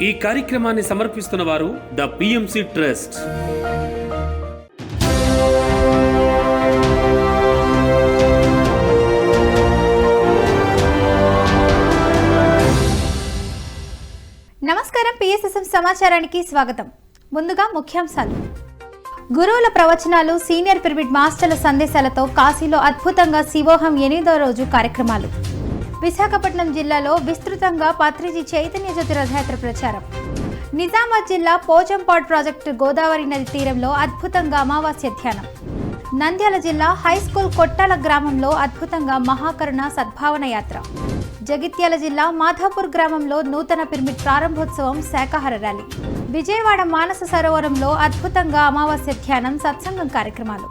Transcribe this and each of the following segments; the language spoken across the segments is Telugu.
ఈ కార్యక్రమాన్ని సమర్పిస్తున్న వారు ద పిఎంసి ట్రస్ట్. నమస్కారం. పిఎస్ఎస్ఎం సమాచారానికి స్వాగతం. ముందుగా ముఖ్యాంశాలు. గురువుల ప్రవచనాలు, సీనియర్ పిరమిడ్ మాస్టర్ల సందేశాలతో కాశీలో అద్భుతంగా శివోహం 8వ రోజు కార్యక్రమాలు. విశాఖపట్నం జిల్లాలో విస్తృతంగా పత్రిజీ చైతన్య జ్యోతి రథయాత్ర ప్రచారం. నిజామాబాద్ జిల్లా పోచంపాడు ప్రాజెక్టు గోదావరి నది తీరంలో అద్భుతంగా అమావాస్య ధ్యానం. నంద్యాల జిల్లా హైస్కూల్ కొట్టాల గ్రామంలో అద్భుతంగా మహాకరుణ సద్భావన యాత్ర. జగిత్యాల జిల్లా మాధాపూర్ గ్రామంలో నూతన పిరమిడ్ ప్రారంభోత్సవం, శాకాహార ర్యాలీ. విజయవాడ మానస సరోవరంలో అద్భుతంగా అమావాస్య ధ్యానం, సత్సంగం కార్యక్రమాలు.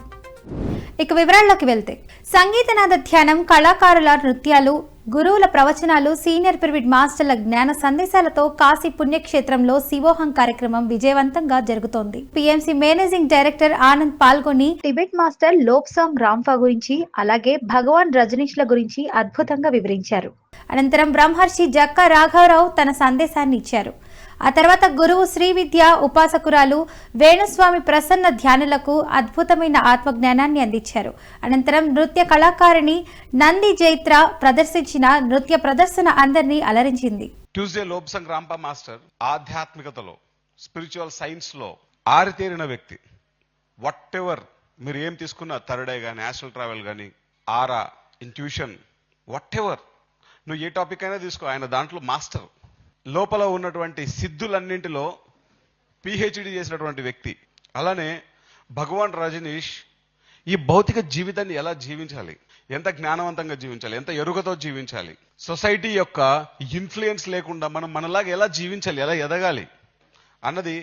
ఇక వివరాల్లోకి వెళ్తే, సంగీతనాద ధ్యానం, కళాకారుల నృత్యాలు, గురువుల ప్రవచనాలు, సీనియర్ పిరమిడ్ మాస్టర్ల జ్ఞాన సందేశాలతో కాశీ పుణ్యక్షేత్రంలో శివోహం కార్యక్రమం విజయవంతంగా జరుగుతోంది. పిఎంసి మేనేజింగ్ డైరెక్టర్ ఆనంద్ పాల్గొని టిబెట్ మాస్టర్ లోబ్సాంగ్ రాంపా గురించి, అలాగే భగవాన్ రజనీష్ల గురించి అద్భుతంగా వివరించారు. అనంతరం బ్రహ్మర్షి జక్క రాఘవరావు తన సందేశాన్ని ఇచ్చారు. ఆ తర్వాత గురువు శ్రీవిద్య ఉపాసకురాలు వేణుస్వామి ప్రసన్న ధ్యానులకు అద్భుతమైన ఆత్మజ్ఞానాన్ని అందించారు. అనంతరం నృత్య కళాకారిణి నంది జైత్ర ప్రదర్శించిన నృత్య ప్రదర్శన అందరినీ అలరించింది. ట్యూస్డే లోబ్సాంగ్ రాంపా మాస్టర్ ఆధ్యాత్మికతలో, స్పిరిచువల్ సైన్స్ లో ఆరితేరిన వ్యక్తి. వాట్ ఎవర్ మీరు ఏం తీసుకున్నా, థర్డ్ ఐ కానీ, యాస్ట్రల్ ట్రావెల్ కానీ, ఆరా, ఇంట్యూషన్, వాట్ ఎవర్ నువ్వు ఏ టాపిక్ అయినా తీసుకో, ఆయన దాంట్లో మాస్టర్. లోపల ఉన్నటువంటి సిద్ధులన్నింటిలో పిహెచ్డి చేసినటువంటి వ్యక్తి. అలానే భగవాన్ రజనీష్ ఈ భౌతిక జీవితాన్ని ఎలా జీవించాలి, ఎంత జ్ఞానవంతంగా జీవించాలి, ఎంత ఎరుకతో జీవించాలి, సొసైటీ యొక్క ఇన్ఫ్లుయెన్స్ లేకుండా మనం మనలాగా ఎలా జీవించాలి, ఎలా ఎదగాలి అన్నది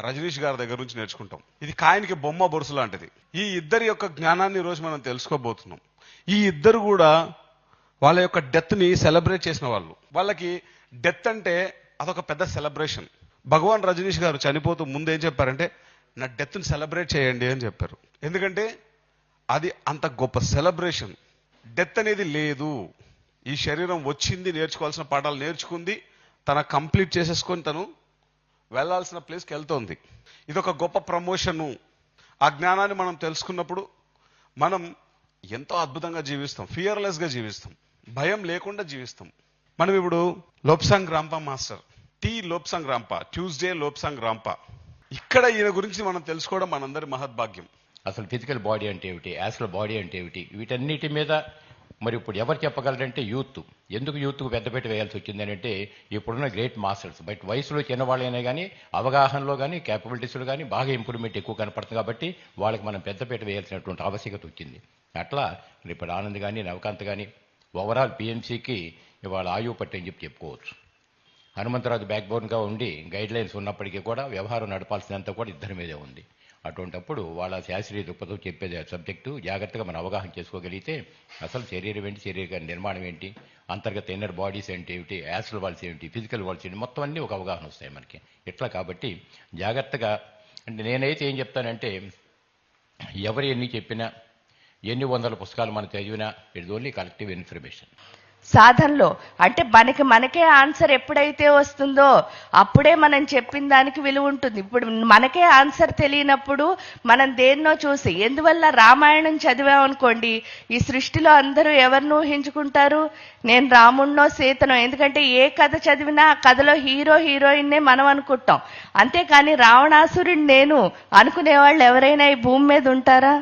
రజనీష్ గారి దగ్గర నుంచి నేర్చుకుంటాం. ఇది కాయనికి బొమ్మ బొరుసు లాంటిది. ఈ ఇద్దరి యొక్క జ్ఞానాన్ని ఈరోజు మనం తెలుసుకోబోతున్నాం. ఈ ఇద్దరు కూడా వాళ్ళ యొక్క డెత్ని సెలబ్రేట్ చేసిన వాళ్ళు. వాళ్ళకి డెత్ అంటే అదొక పెద్ద సెలబ్రేషన్. భగవాన్ రజనీష్ గారు చనిపోతూ ముందు ఏం చెప్పారంటే, నా డెత్ని సెలబ్రేట్ చేయండి అని చెప్పారు. ఎందుకంటే అది అంత గొప్ప సెలబ్రేషన్. డెత్ అనేది లేదు. ఈ శరీరం వచ్చింది, నేర్చుకోవాల్సిన పాఠాలు నేర్చుకుంది, తన కంప్లీట్ చేసేసుకొని తను వెళ్ళాల్సిన ప్లేస్కి వెళ్తోంది. ఇదొక గొప్ప ప్రమోషను. ఆ జ్ఞానాన్ని మనం తెలుసుకున్నప్పుడు మనం ఎంతో అద్భుతంగా జీవిస్తాం, ఫియర్లెస్గా జీవిస్తాం, భయం లేకుండా జీవిస్తాం. మనం ఇప్పుడు Lobsang Rampa master, Lobsang Rampa, Tuesday Lobsang Rampa, ఇక్కడ ఈయన గురించి మనం తెలుసుకోవడం మనందరి మహద్భాగ్యం. అసలు ఫిజికల్ బాడీ అంటే ఏమిటి, యాస్ట్రల్ బాడీ అంటే ఏమిటి, వీటన్నిటి మీద మరి ఇప్పుడు ఎవరు చెప్పగలరంటే యూత్. ఎందుకు యూత్కు పెద్దపీట వేయాల్సి వచ్చింది అని అంటే, ఇప్పుడున్న గ్రేట్ మాస్టర్స్ బట్ వయసులో చిన్నవాళ్ళైనా కానీ అవగాహనలో కానీ క్యాపబిలిటీస్లో కానీ బాగా ఇంప్రూవ్మెంట్ ఎక్కువ కనపడుతుంది. కాబట్టి వాళ్ళకి మనం పెద్దపీట వేయాల్సినటువంటి ఆవశ్యకత వచ్చింది. అట్లా ఇప్పుడు ఆనంద్ కానీ, నవకాంత్ కానీ ఓవరాల్ పిఎంసీకి ఇవాళ ఆయువు పట్టి అని చెప్పుకోవచ్చు. హనుమంతరాజు బ్యాక్ బోన్గా ఉండి గైడ్ లైన్స్ ఉన్నప్పటికీ కూడా వ్యవహారం నడపాల్సినంత కూడా ఇద్దరి మీదే ఉంది. అటువంటప్పుడు వాళ్ళ శాస్త్రీయ దృక్పథం చెప్పేది సబ్జెక్టు జాగ్రత్తగా మనం అవగాహన చేసుకోగలిగితే అసలు శరీరం ఏంటి, శరీర నిర్మాణం ఏంటి, అంతర్గత ఇన్నర్ బాడీస్ ఏంటి, ఏమిటి, యాస్ట్రల్ వాల్స్ ఏంటి, ఫిజికల్ వాల్స్ ఏంటి, మొత్తం అన్నీ ఒక అవగాహన వస్తాయి మనకి. ఇట్లా కాబట్టి జాగ్రత్తగా, అంటే నేనైతే ఏం చెప్తానంటే, ఎవరు ఎన్ని చెప్పినా, ఎన్ని వందల పుస్తకాలు మనం చదివినా, ఇట్స్ ఓన్లీ కలెక్టివ్ ఇన్ఫర్మేషన్. సాధనలో అంటే మనకే ఆన్సర్ ఎప్పుడైతే వస్తుందో అప్పుడే మనం చెప్పిన దానికి విలువ ఉంటుంది. ఇప్పుడు మనకే ఆన్సర్ తెలియనప్పుడు మనం దేన్నో చూసి, ఎందువల్ల రామాయణం చదివామనుకోండి, ఈ సృష్టిలో అందరూ ఎవరిని ఊహించుకుంటారు, నేను రాముణ్ణో సీతనో. ఎందుకంటే ఏ కథ చదివినా ఆ కథలో హీరో హీరోయిన్నే మనం అనుకుంటాం. అంతేకాని రావణాసురుడు నేను అనుకునేవాళ్ళు ఎవరైనా ఈ భూమి మీద ఉంటారా?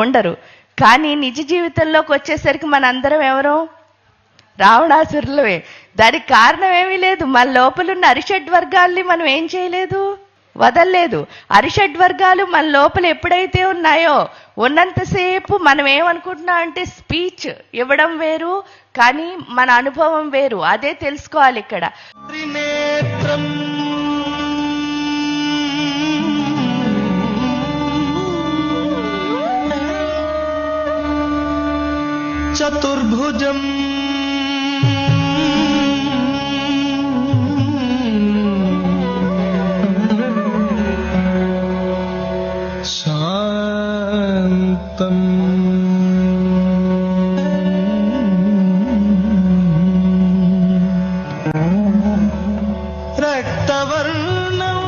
ఉండరు. కానీ నిజ జీవితంలోకి వచ్చేసరికి మనందరం ఎవరో రావణాసురులవే. దానికి కారణం ఏమీ లేదు, మన లోపలున్న అరిషడ్ వర్గాల్ని మనం ఏం చేయలేదు, వదల్లేదు. అరిషడ్ వర్గాలు మన లోపల ఎప్పుడైతే ఉన్నాయో ఉన్నంతసేపు మనం ఏమనుకుంటున్నాం అంటే స్పీచ్ ఇవ్వడం వేరు, కానీ మన అనుభవం వేరు. అదే తెలుసుకోవాలి ఇక్కడ. చతుర్భుజం శాంతం రక్తవర్ణం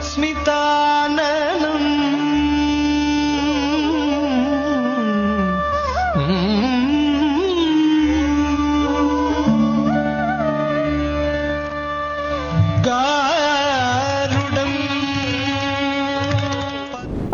స్మితాననం గారుడం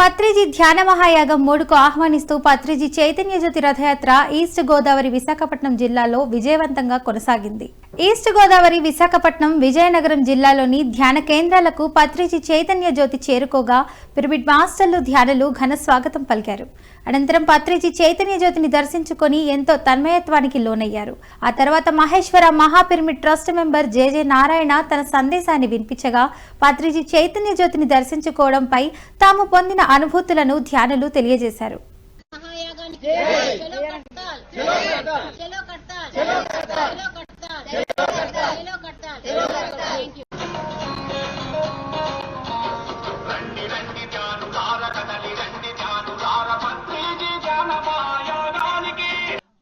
పత్రిజీ ధ్యాన మహాయాగం 3కు ఆహ్వానిస్తూ పత్రిజీ చైతన్య జ్యోతి రథయాత్ర ఈస్ట్ గోదావరి విశాఖపట్నం జిల్లాలో విజయవంతంగా కొనసాగింది. ఈస్ట్ గోదావరి విశాఖపట్నం విజయనగరం జిల్లాలోని ధ్యాన కేంద్రాలకు పత్రిజీ చైతన్య జ్యోతి చేరుకోగా పిరమిడ్ మాస్టర్లు ధ్యానులు ఘన స్వాగతం పలికారు. అనంతరం పత్రిజీ చైతన్య జ్యోతిని దర్శించుకొని ఎంతో తన్మయత్వానికి లోనయ్యారు. ఆ తర్వాత మహేశ్వర మహాపిరమిడ్ ట్రస్ట్ మెంబర్ జేజే నారాయణ తన సందేశాన్ని వినిపించగా పత్రిజీ చైతన్య జ్యోతిని దర్శించుకోవడంపై తాము పొందిన అనుభూతులను ధ్యానులు తెలియజేశారు.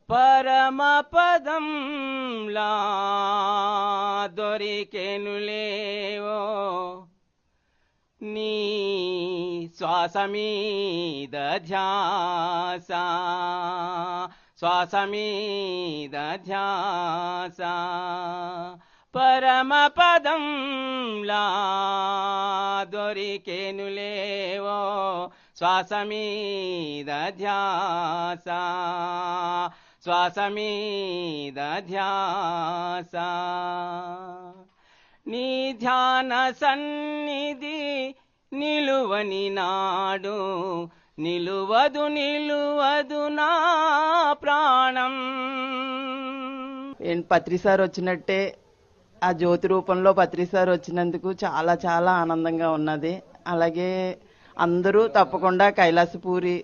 పరమ పదంలా దొరికెనులేవో నీ శ్వాస మీద ధ్యాస శ్వాస మీద ధ్యాస పరమ పదంలా దొరికెనులేవో శ్వాస మీద ధ్యాస శ్వాస మీద ధ్యాస నీ ధ్యాన సన్నిధి నిలువని నాడు నిలువదు నిలువదు నా ప్రాణం. పత్రి సార్ వచ్చినట్టే ఆ జ్యోతి రూపంలో పత్రి సార్ వచ్చినందుకు చాలా చాలా ఆనందంగా ఉన్నది. అలాగే అందరూ తప్పకుండా కైలాసపూరి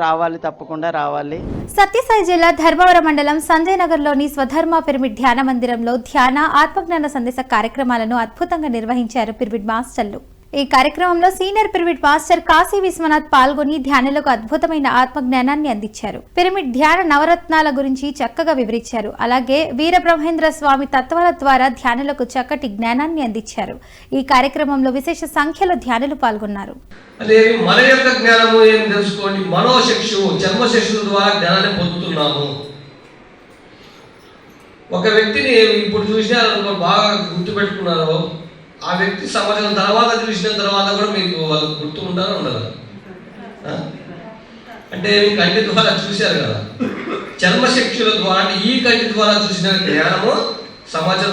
రావాలి, తప్పకుండా రావాలి. సత్యసాయి జిల్లా ధర్మవరం మండలం సంజయ్ నగర్ లోని స్వధర్మ పిరమిడ్ ధ్యాన మందిరంలో ధ్యాన ఆత్మజ్ఞాన సందేశ కార్యక్రమాలను అద్భుతంగా నిర్వహించారు పిరమిడ్ మాస్టర్లు. ఈ కార్యక్రమంలో senior pyramid master Kashi Vishwanath పాల్గొని ధ్యానులకు అద్భుతమైన ఆత్మజ్ఞానాన్ని అందించారు. పిరమిడ్ ధ్యాన నవరత్నాల గురించి చక్కగా వివరించారు. అలాగే వీరబ్రహ్మేంద్ర స్వామి తత్వాల ద్వారా ధ్యానులకు చక్కటి జ్ఞానాన్ని అందించారు. ఈ కార్యక్రమంలో విశేష సంఖ్యలో ధ్యానులు పాల్గొన్నారు. అదే మన యొక్క జ్ఞానము ఏం తెలుసుకోండి, మనోశక్షు చర్మశక్షుల ద్వారా జ్ఞానాన్ని పొందుతున్నాము. ఒక వ్యక్తిని ఇప్పుడు చూసినా బాగా గుర్తుపెట్టుకున్నారో ఆ వ్యక్తి సంవత్సరం తర్వాత చూసిన తర్వాత కూడా మీకు వాళ్ళు గుర్తు ఉంటారో ఉండదా? అంటే కంటి ద్వారా చూశారు కదా, చర్మశక్షుల ద్వారా అంటే ఈ కంటి ద్వారా చూసిన జ్ఞానము సంవత్సరం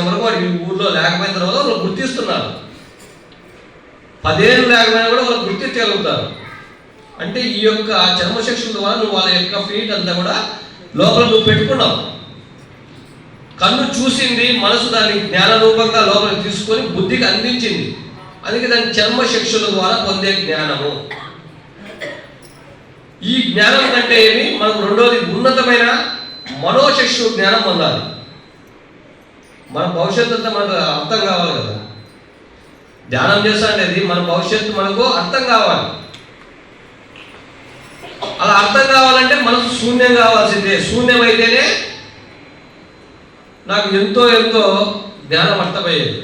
వరకు వాడు ఈ ఊళ్ళో లేకపోయిన తర్వాత వాళ్ళు గుర్తిస్తున్నారు. 10 ఏళ్ళు లేకపోయినా కూడా వాళ్ళు గుర్తించగలుగుతారు. అంటే ఈ యొక్క చర్మశక్షుల ద్వారా నువ్వు వాళ్ళ యొక్క ఫీట్ అంతా కూడా లోపల నువ్వు పెట్టుకున్నావు. కన్ను చూసింది, మనసు దాన్ని జ్ఞాన రూపంగా లోపలికి తీసుకొని బుద్ధికి అందించింది. అందుకే దాన్ని చర్మశక్షుల ద్వారా పొందే జ్ఞానము. ఈ జ్ఞానం కంటే ఏమి మనకు రెండోది ఉన్నతమైన మనోశక్షు జ్ఞానం పొందాలి. మన భవిష్యత్తు అంతా మనకు అర్థం కావాలి కదా. ధ్యానం చేస్తా అనేది మన భవిష్యత్తు మనకు అర్థం కావాలి. అలా అర్థం కావాలంటే మనసు శూన్యం కావాల్సిందే. శూన్యమైతేనే నాకు ఎంతో ఎంతో జ్ఞానం అర్థమయ్యేది.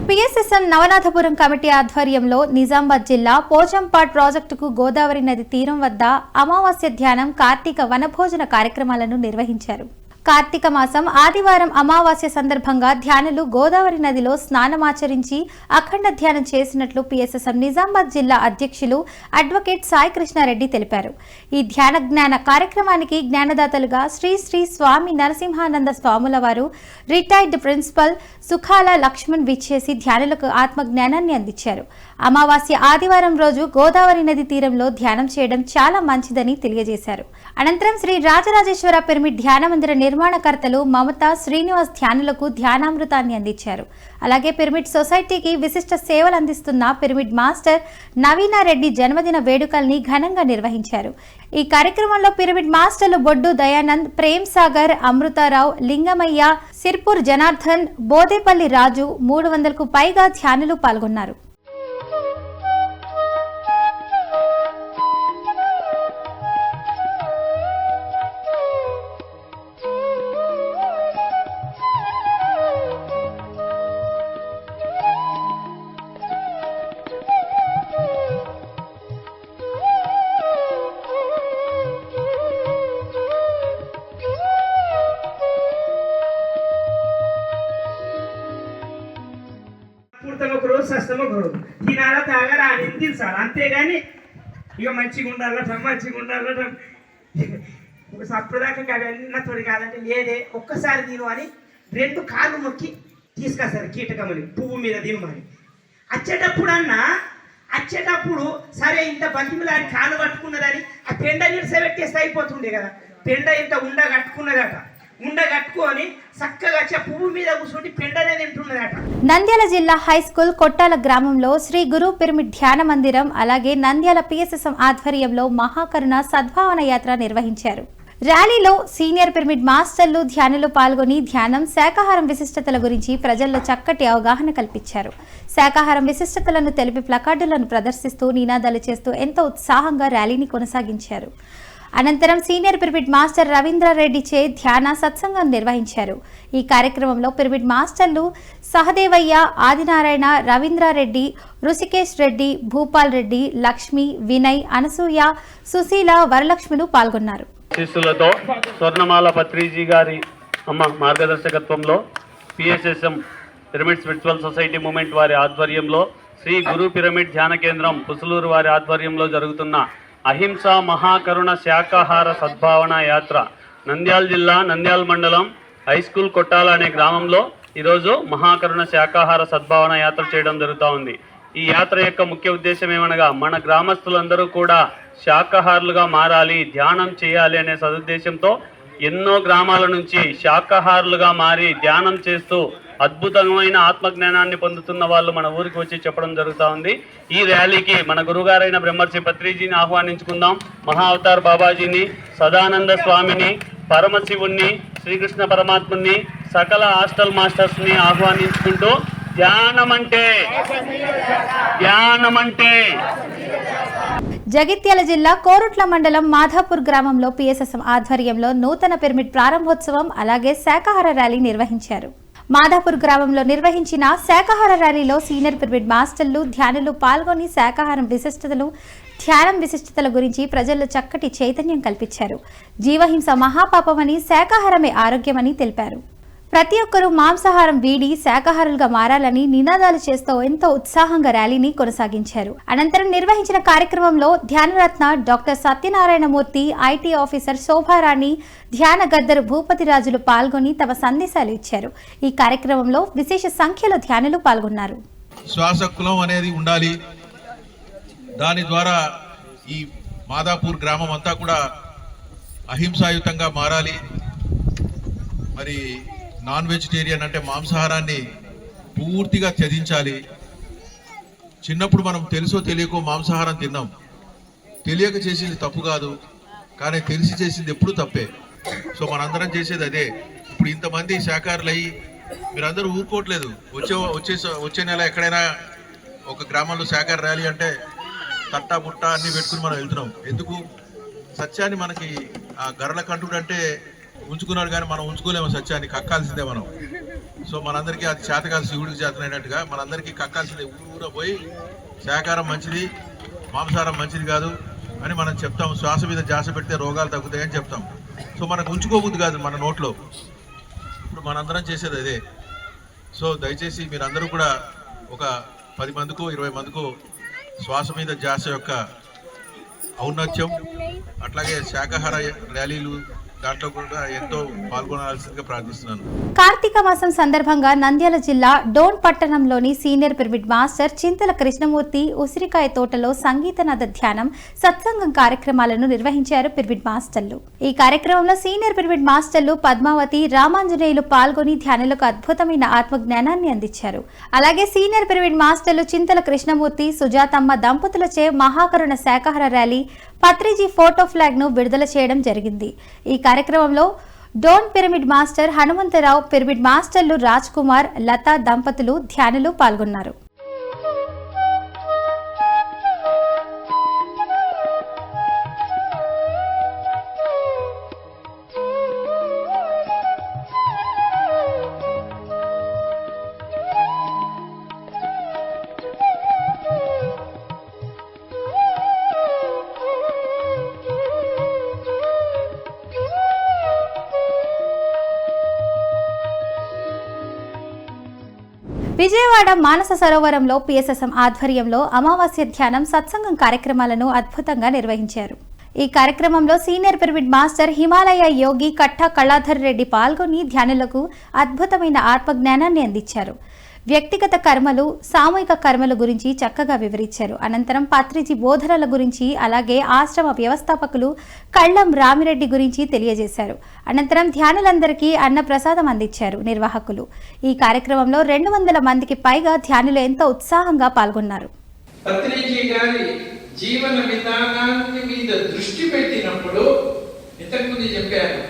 పిఎస్ఎస్ఎం నవనాథపురం కమిటీ ఆధ్వర్యంలో నిజామాబాద్ జిల్లా పోచంపాడ్ ప్రాజెక్టుకు గోదావరి నది తీరం వద్ద అమావాస్య ధ్యానం, కార్తీక వనభోజన కార్యక్రమాలను నిర్వహించారు. కార్తీక మాసం ఆదివారం అమావాస్య సందర్భంగా ధ్యానులు గోదావరి నదిలో స్నానమాచరించి అఖండ ధ్యానం చేసినట్లు పిఎస్ఎస్ఎం నిజామాబాద్ జిల్లా అధ్యక్షులు అడ్వకేట్ సాయి కృష్ణారెడ్డి తెలిపారు. ఈ ధ్యాన జ్ఞాన కార్యక్రమానికి జ్ఞానదాతలుగా శ్రీ శ్రీ స్వామి నరసింహానంద స్వాముల వారు, రిటైర్డ్ ప్రిన్సిపల్ సుఖాల లక్ష్మణ్ విచ్చేసి ధ్యానులకు ఆత్మ జ్ఞానాన్ని అందించారు. అమావాస్య ఆదివారం రోజు గోదావరి నది తీరంలో ధ్యానం చేయడం చాలా మంచిదని తెలియజేశారు. అనంతరం శ్రీ రాజరాజేశ్వర పిరమిడ్ ధ్యాన మందిర నిర్మాణకర్తలు మమత శ్రీనివాస్ ధ్యానులకు ధ్యానామృతాన్ని అందించారు. అలాగే పిరమిడ్ సొసైటీకి విశిష్ట సేవలు అందిస్తున్న పిరమిడ్ మాస్టర్ నవీనారెడ్డి జన్మదిన వేడుకల్ని ఘనంగా నిర్వహించారు. ఈ కార్యక్రమంలో పిరమిడ్ మాస్టర్లు బొడ్డు దయానంద్, ప్రేమ్ సాగర్, అమృతారావు, లింగమయ్య, సిర్పూర్ జనార్దన్, బోదేపల్లి రాజు 300కు పైగా ధ్యానులు పాల్గొన్నారు. ఒక రోజు తినాలా తాగాలా అని తినాలి, అంతేగాని ఇక మంచిగా ఉండాలట మంచిగా ఉండాలట అప్పటిదాకా అవన్నీ తోడి కాదంటే లేదే ఒక్కసారి తిను అని 2 కాళ్ళు మొక్కి తీసుకొస్తారు కీటకమని పువ్వు మీద తినమని. వచ్చేటప్పుడు సరే ఇంత బంతిమిలాడి కాళ్ళు పట్టుకున్నదని ఆ పెండ నిడిసబెట్టేస్తే అయిపోతుండే కదా. పెండ ఇంత ఉండగట్టుకున్నదట, ఉండగట్టుకొని చక్కగా పువ్వు మీద కూర్చొని పెండనే తింటున్నదట. నంద్యాల జిల్లా హై స్కూల్ కొట్టాల గ్రామంలో శ్రీ గురు పిరమిడ్ ధ్యాన మందిరం అలాగే నంద్యాల పిఎస్ఎస్ఎం ఆధ్వర్యంలో మహాకరుణ సద్భావన యాత్ర నిర్వహించారు. ర్యాలీలో సీనియర్ పిరమిడ్ మాస్టర్లు ధ్యానంలో పాల్గొని ధ్యానం శాకాహారం విశిష్టతల గురించి ప్రజల్లో చక్కటి అవగాహన కల్పించారు. శాకాహారం విశిష్టతలను తెలిపి ప్లకార్డులను ప్రదర్శిస్తూ నినాదాలు చేస్తూ ఎంతో ఉత్సాహంగా ర్యాలీని కొనసాగించారు. అనంతరం సీనియర్ పిరమిడ్ మాస్టర్ రవీంద్రారెడ్డి చే ధ్యాన సత్సంగం నిర్వహించారు. ఈ కార్యక్రమంలో పిరమిడ్ మాస్టర్లు సహదేవయ్య, ఆదినారాయణ, రవీంద్రారెడ్డి, రుషికేష్ రెడ్డి, భూపాల్ రెడ్డి, లక్ష్మి, వినయ్, అనసూయ, సుశీల, వరలక్ష్మిలు పాల్గొన్నారు. శిష్యులతో స్వర్ణమాల పత్రిజీ గారి అమ్మ మార్గదర్శకత్వంలో PSSM pyramid spiritual society movement వారి ఆధ్వర్యంలో శ్రీ గురు పిరమిడ్ ధ్యాన కేంద్రం పుసులూరు వారి ఆధ్వర్యంలో జరుగుతున్న అహింస మహాకరుణ శాకాహార సద్భావన యాత్ర నంద్యాల జిల్లా నంద్యాల మండలం హై స్కూల్ కొట్టాల అనే గ్రామంలో ఈరోజు మహాకరుణ శాకాహార సద్భావన యాత్ర చేయడం జరుగుతూ ఉంది. ఈ యాత్ర యొక్క ముఖ్య ఉద్దేశం ఏమనగా మన గ్రామస్తులందరూ కూడా శాకాహారులుగా మారాలి, ధ్యానం చేయాలి అనే సదుద్దేశంతో ఎన్నో గ్రామాల నుంచి శాకాహారులుగా మారి ధ్యానం చేస్తూ అద్భుతమైన ఆత్మజ్ఞానాన్ని పొందుతున్న వాళ్ళు మన ఊరికి వచ్చి చెప్పడం జరుగుతూ ఉంది. ఈ ర్యాలీకి మన గురుగారైన బ్రహ్మర్షి పత్రిజీని ఆహ్వానించుకుందాం. మహా అవతార్ బాబాజీని, సదానంద స్వామిని, పరమశివుణ్ణి, శ్రీకృష్ణ పరమాత్ముని, సకల హాస్టల్ మాస్టర్స్ని ఆహ్వానించుకుంటూ ధ్యానమంటే జగిత్యాల జిల్లా కోరుట్ల మండలం మాధాపూర్ గ్రామంలో పిఎస్ఎస్ఎం ఆధ్వర్యంలో నూతన పిరమిడ్ ప్రారంభోత్సవం అలాగే శాకాహార ర్యాలీ నిర్వహించారు. మాధాపూర్ గ్రామంలో నిర్వహించిన శాకాహార ర్యాలీలో సీనియర్ పిరమిడ్ మాస్టర్లు ధ్యానులు పాల్గొని శాకాహారం విశిష్టతలు, ధ్యానం విశిష్టతల గురించి ప్రజల్లో చక్కటి చైతన్యం కల్పించారు. జీవహింస మహాపాపమని, శాకాహారమే ఆరోగ్యమని తెలిపారు. ప్రతి ఒక్కరూ మాంసాహారం వీడి శాకాహారులుగా మారాలని నినాదాలు చేస్తూ ఎంతో ఉత్సాహంగా ర్యాలీని కొనసాగించారు. అనంతరం నిర్వహించిన కార్యక్రమంలో ధ్యానరత్న doctor Satyanarayanamurthy, IT officer Shobharani, ధ్యాన గద్దరు భూపతిరాజులు పాల్గొని తమ సందేశాలు ఇచ్చారు. ఈ కార్యక్రమంలో విశేష సంఖ్యలో ధ్యానులు పాల్గొన్నారు. శ్వాసకులం అనేది ఉండాలి. దాని ద్వారా ఈ మాదాపూర్ గ్రామం అంతా కూడా అహింసాయుతంగా మారాలి. మరి నాన్ వెజిటేరియన్ అంటే మాంసాహారాన్ని పూర్తిగా త్యజించాలి. చిన్నప్పుడు మనం తెలుసో తెలియకో మాంసాహారం తిన్నాం. తెలియక చేసింది తప్పు కాదు, కానీ తెలిసి చేసింది ఎప్పుడు తప్పే. సో మనందరం చేసేది అదే. ఇప్పుడు ఇంతమంది శాకాహారులు అయ్యి మీరందరూ ఊరుకోవట్లేదు. వచ్చే నెల ఎక్కడైనా ఒక గ్రామంలో శాకాహార ర్యాలీ అంటే తట్టా బుట్ట అన్ని పెట్టుకుని మనం వెళ్తున్నాం. ఎందుకు? సత్యాన్ని మనకి ఆ గరళ కంటుడు అంటే ఉంచుకున్నాడు, కానీ మనం ఉంచుకోలేము. సత్యాన్ని కక్కాల్సిందే మనం. సో మనందరికీ అది చేతకాదు, శివుడికి చేతనైనట్టుగా మనందరికీ కక్కాల్సిందే. ఊరూరా పోయి శాకాహారం మంచిది, మాంసాహారం మంచిది కాదు అని మనం చెప్తాం. శ్వాస మీద ధ్యాస పెడితే రోగాలు తగ్గుతాయని చెప్తాం. సో మనకు ఉంచుకోబుద్ది కాదు మన నోట్లో. ఇప్పుడు మనందరం చేసేది అదే. సో దయచేసి మీరందరూ కూడా ఒక 10 మందికో 20 మందికో శ్వాస మీద ధ్యాస యొక్క ఔన్నత్యం, అట్లాగే శాకాహార ర్యాలీలు దాంట్లో కూడా ఎంతో పాల్గొనాల్సిందిగా ప్రార్థిస్తున్నాను. కార్తీక మాసం సందర్భంగా నంద్యాల జిల్లా డోన్ పట్టణంలోని సీనియర్ పిరమిడ్ మాస్టర్ చింతల కృష్ణమూర్తి ఉసిరికాయ తోటలో సంగీతనాద ధ్యానం సత్సంగం కార్యక్రమాలను నిర్వహించారు పిరమిడ్ మాస్టర్లు. ఈ కార్యక్రమంలో సీనియర్ పిరమిడ్ మాస్టర్లు పద్మావతి, రామాంజనేయులు పాల్గొని ధ్యానులకు అద్భుతమైన ఆత్మజ్ఞానాన్ని అందించారు. అలాగే సీనియర్ పిరమిడ్ మాస్టర్లు చింతల కృష్ణమూర్తి, సుజాతమ్మ దంపతులచే మహాకరుణ శాకాహార ర్యాలీ పత్రిజీ ఫోటో ఫ్లాగ్ ను విడుదల చేయడం జరిగింది. ఈ కార్యక్రమంలో Dhone pyramid master Hanumantharao, pyramid మాస్టర్లు రాజ్ కుమార్, లతా దంపతులు, ధ్యానులు పాల్గొన్నారు. విజయవాడ మానస సరోవరంలో పిఎస్ఎస్ఎం ఆధ్వర్యంలో అమావాస్య ధ్యానం సత్సంగం కార్యక్రమాలను అద్భుతంగా నిర్వహించారు. ఈ కార్యక్రమంలో సీనియర్ పిరమిడ్ మాస్టర్ హిమాలయ యోగి కట్టా కళాధర్ రెడ్డి పాల్గొని ధ్యానులకు అద్భుతమైన ఆత్మజ్ఞానాన్ని అందించారు. వ్యక్తిగత కర్మలు, సామూహిక కర్మల గురించి చక్కగా వివరించారు. అనంతరం పత్రిజీ బోధనల గురించి, అలాగే ఆశ్రమ వ్యవస్థాపకులు కళ్ళం రామిరెడ్డి గురించి తెలియజేశారు. అనంతరం ధ్యానులందరికీ అన్నప్రసాదం అందించారు నిర్వాహకులు. ఈ కార్యక్రమంలో 200 మందికి పైగా ధ్యానులు ఎంతో ఉత్సాహంగా పాల్గొన్నారు. పత్రిజీ గారి జీవన విధానాన్ని మీద దృష్టి పెట్టినప్పుడు ఇంతకుముందు చెప్పారు,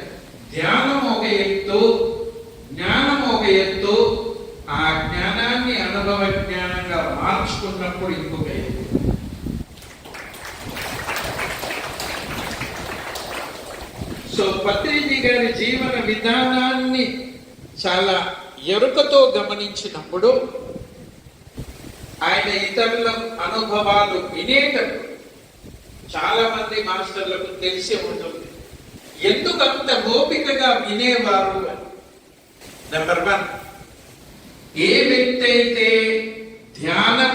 ధ్యానం ఒక ఎత్తు, జ్ఞానం ఒక ఎత్తు, ఆ జ్ఞానాన్ని అనుభవ జ్ఞానంగా మార్చుకున్నప్పుడు ఇంకొక ఎత్తు. సో పత్రిజీ గారి జీవన విధానాన్ని చాలా ఎరుకతో గమనించినప్పుడు ఆయన ఇతరుల అనుభవాలు వినేటప్పుడు చాలా మంది మాస్టర్లకు తెలిసే ఉంటుంది ఎందుకంత ఓపికగా వినేవారు అని. నెంబర్ 1, ఏ వ్యక్తి అయితే ధ్యానం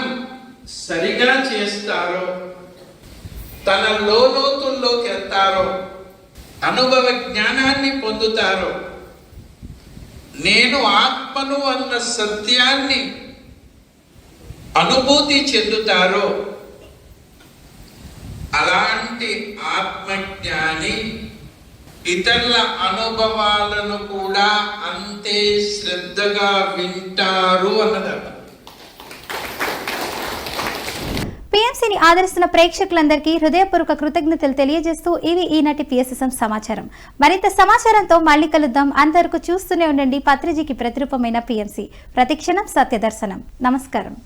సరిగా చేస్తారో, తన లోతుల్లోకి వెళ్తారో, అనుభవ జ్ఞానాన్ని పొందుతారో, నేను ఆత్మను అన్న సత్యాన్ని అనుభూతి చెందుతారో, అలాంటి ఆత్మజ్ఞాని ఇతరుల అనుభవాలను కూడా అంతే శ్రద్ధగా వింటారు అన్నదట. పిఎంసీని ఆదరిస్తున్న ప్రేక్షకులందరికీ హృదయపూర్వక కృతజ్ఞతలు తెలియజేస్తూ ఇవి ఈనాటి పిఎస్ఎస్ఎం సమాచారం. మరింత సమాచారంతో మళ్ళీ కలుద్దాం. అంతవరకు చూస్తూనే ఉండండి పత్రిజీకి ప్రతిరూపమైన పిఎంసీ. ప్రతిక్షణం సత్యదర్శనం. నమస్కారం.